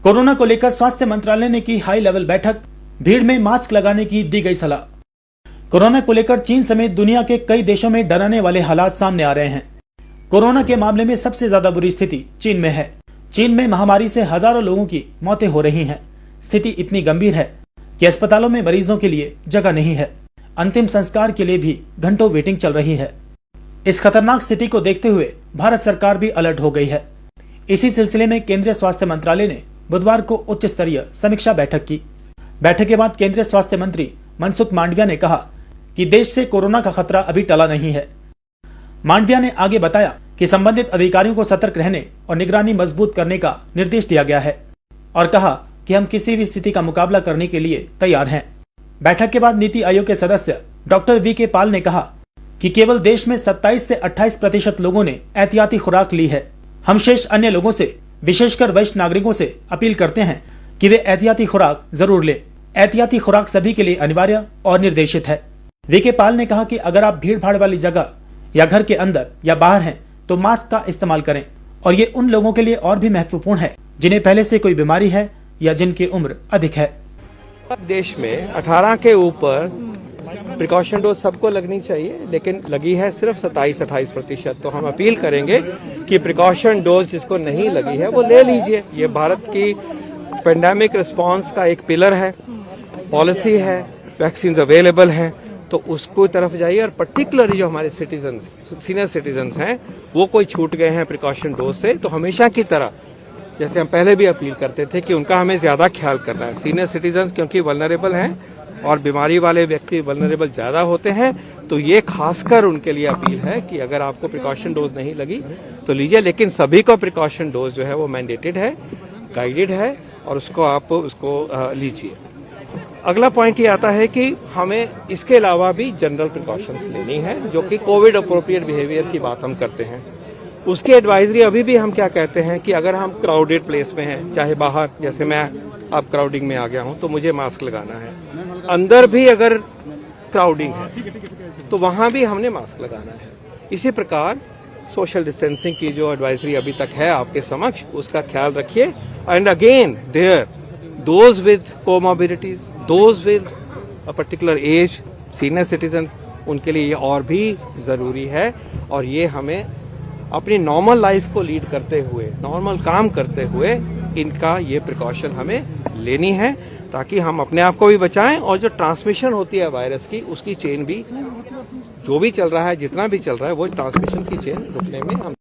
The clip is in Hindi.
कोरोना को लेकर स्वास्थ्य मंत्रालय ने की हाई लेवल बैठक, भीड़ में मास्क लगाने की दी गई सलाह। कोरोना को लेकर चीन समेत दुनिया के कई देशों में डराने वाले हालात सामने आ रहे हैं। कोरोना के मामले में सबसे ज्यादा बुरी स्थिति चीन में है। चीन में महामारी से हजारों लोगों की मौतें हो रही हैं। स्थिति इतनी गंभीर है कि अस्पतालों में मरीजों के लिए जगह नहीं है। अंतिम संस्कार के लिए भी घंटों वेटिंग चल रही है। इस खतरनाक स्थिति को देखते हुए भारत सरकार भी अलर्ट हो गई है। इसी सिलसिले में केंद्रीय स्वास्थ्य मंत्रालय ने बुधवार को उच्च स्तरीय समीक्षा बैठक की। बैठक के बाद केंद्रीय स्वास्थ्य मंत्री मनसुख मांडविया ने कहा कि देश से कोरोना का खतरा अभी टला नहीं है। मांडविया ने आगे बताया कि संबंधित अधिकारियों को सतर्क रहने और निगरानी मजबूत करने का निर्देश दिया गया है और कहा कि हम किसी भी स्थिति का मुकाबला करने के लिए तैयार हैं। बैठक के बाद नीति आयोग के सदस्य डॉक्टर वी के पाल ने कहा कि केवल देश में 27 से 28% लोगों ने एहतियाती खुराक ली है। हम शेष अन्य लोगों से, विशेषकर वरिष्ठ नागरिकों से अपील करते हैं कि वे एहतियाती खुराक जरूर लें। एहतियाती खुराक सभी के लिए अनिवार्य और निर्देशित है। वी के पाल ने कहा कि अगर आप भीड़ भाड़ वाली जगह या घर के अंदर या बाहर हैं तो मास्क का इस्तेमाल करें और ये उन लोगों के लिए और भी महत्वपूर्ण है जिन्हें पहले से कोई बीमारी है या जिनकी उम्र अधिक है। देश में 18 के ऊपर प्रिकॉशन डोज सबको लगनी चाहिए, लेकिन लगी है सिर्फ 27-28%। तो हम अपील करेंगे कि प्रिकॉशन डोज जिसको नहीं लगी है वो ले लीजिए। ये भारत की पेंडेमिक रिस्पांस का एक पिलर है, पॉलिसी है, वैक्सीन अवेलेबल हैं, तो उसको तरफ जाइए। और पर्टिकुलरली जो हमारे सिटीजन, सीनियर सिटीजन हैं, वो कोई छूट गए हैं प्रिकॉशन डोज से, तो हमेशा की तरह जैसे हम पहले भी अपील करते थे कि उनका हमें ज्यादा ख्याल करना है। सीनियर सिटीजन क्योंकि वल्नरेबल हैं और बीमारी वाले व्यक्ति वल्नरेबल ज्यादा होते हैं, तो ये खासकर उनके लिए अपील है कि अगर आपको प्रिकॉशन डोज नहीं लगी तो लीजिए, लेकिन सभी को प्रिकॉशन डोज जो है वो मैंडेटेड है, गाइडेड है और उसको लीजिए। अगला पॉइंट ये आता है कि हमें इसके अलावा भी जनरल प्रिकॉशंस लेनी है, जो कि कोविड अप्रोप्रिएट बिहेवियर की बात हम करते हैं। उसकी एडवाइजरी अभी भी हम क्या कहते हैं कि अगर हम क्राउडेड प्लेस में हैं, चाहे बाहर, जैसे मैं अब क्राउडिंग में आ गया हूं तो मुझे मास्क लगाना है, अंदर भी अगर क्राउडिंग है तो वहां भी हमने मास्क लगाना है। इसी प्रकार सोशल डिस्टेंसिंग की जो एडवाइजरी अभी तक है आपके समक्ष, उसका ख्याल रखिए। And again there those with comorbidities, those with a particular age, senior citizen, उनके लिए ये और भी जरूरी है। और ये हमें अपनी नॉर्मल लाइफ को लीड करते हुए, नॉर्मल काम करते हुए इनका ये प्रिकॉशन हमें लेनी है, ताकि हम अपने आप को भी बचाएं और जो ट्रांसमिशन होती है वायरस की, उसकी चेन भी, जो भी चल रहा है, जितना भी चल रहा है, वो ट्रांसमिशन की चेन रुकने में हम